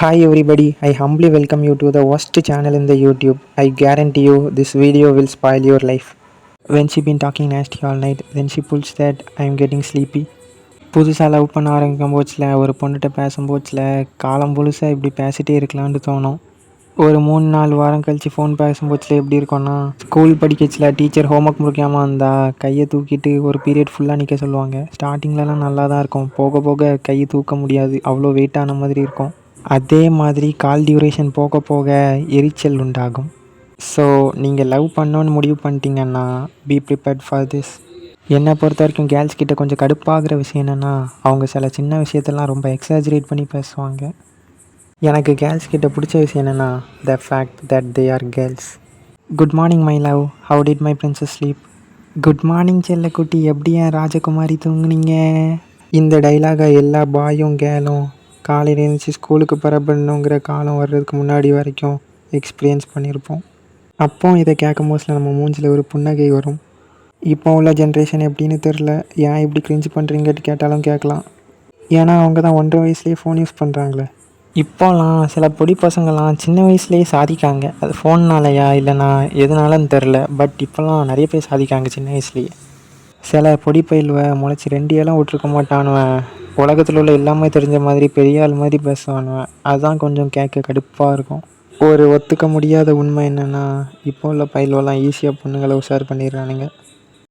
Hi everybody, I humbly welcome you to the worst channel in the YouTube. I guarantee you this video will spoil your life. When she been talking nasty all night, then she pulls that I am getting sleepy. புதுசாக love பண்ண ஆரம்பிக்கும் போச்சில் ஒரு பொண்ணுகிட்ட பேசும்போச்சில் காலம் புதுசாக இப்படி பேசிட்டே இருக்கலான்னு தோணும். ஒரு 3-4 வாரம் கழித்து ஃபோன் பேசும்போச்சில் எப்படி இருக்கும்னா, ஸ்கூல் படிக்கச்சில் டீச்சர் ஹோம்ஒர்க் முடிக்காமல் இருந்தால் கையை தூக்கிட்டு ஒரு பீரியட் ஃபுல்லாக நிற்க சொல்லுவாங்க. ஸ்டார்டிங்லலாம் நல்லா தான் இருக்கும், போக போக கையை தூக்க முடியாது, அவ்வளோ வெயிட்டான மாதிரி இருக்கும். அதே மாதிரி கால் டியூரேஷன் போக போக எரிச்சல் உண்டாகும். ஸோ நீங்கள் லவ் பண்ணோன்னு முடிவு பண்ணிட்டீங்கன்னா பி ப்ரிப்பேர்ட் ஃபார் திஸ். என்னை பொறுத்த வரைக்கும் கேர்ள்ஸ் கிட்ட கொஞ்சம் கடுப்பாகிற விஷயம் என்னென்னா, அவங்க சில சின்ன விஷயத்தெல்லாம் ரொம்ப எக்ஸாஜரேட் பண்ணி பேசுவாங்க. எனக்கு கேர்ள்ஸ் கிட்ட பிடிச்ச விஷயம் என்னென்னா, the fact that they are girls. Good morning my love, how did my princess sleep. Good morning செல்லக்குட்டி, எப்படி என் ராஜகுமாரி தூங்குனீங்க. இந்த டைலாகை எல்லா பாயும் கேர்ளும் காலையில் எழுந்துச்சி ஸ்கூலுக்கு பரப்படணுங்கிற காலம் வர்றதுக்கு முன்னாடி வரைக்கும் எக்ஸ்பீரியன்ஸ் பண்ணியிருப்போம். அப்போ இதை கேட்கும் போது நம்ம மூஞ்சில் ஒரு புன்னகை வரும். இப்போ உள்ள ஜென்ரேஷன் எப்படின்னு தெரில, ஏன் இப்படி கிரிஞ்சு பண்ணுறீங்கன்னு கேட்டாலும் கேட்கலாம். ஏன்னா அவங்க தான் 1.5 வயசுலேயே ஃபோன் யூஸ் பண்ணுறாங்களே. இப்போலாம் சில பொடி பசங்கள்லாம் சின்ன வயசுலேயே சாதிக்காங்க. அது ஃபோன்னாலையா இல்லைனா எதுனாலன்னு தெரில, பட் இப்போலாம் நிறைய பேர் சாதிக்காங்க சின்ன வயசுலேயே. சில பொடி பயில்வை முளைச்சி 2 இலம் விட்ருக்க மாட்டானுவன், உலகத்தில் உள்ள எல்லாமே தெரிஞ்ச மாதிரி பெரிய ஆள் மாதிரி பேசுவானுவன். அதுதான் கொஞ்சம் கேட்க கடுப்பாக இருக்கும். ஒரு ஒத்துக்க முடியாத உண்மை என்னென்னா, இப்போ உள்ள பயில்வெல்லாம் ஈஸியாக பொண்ணுங்களை உஷார் பண்ணிடுறானுங்க.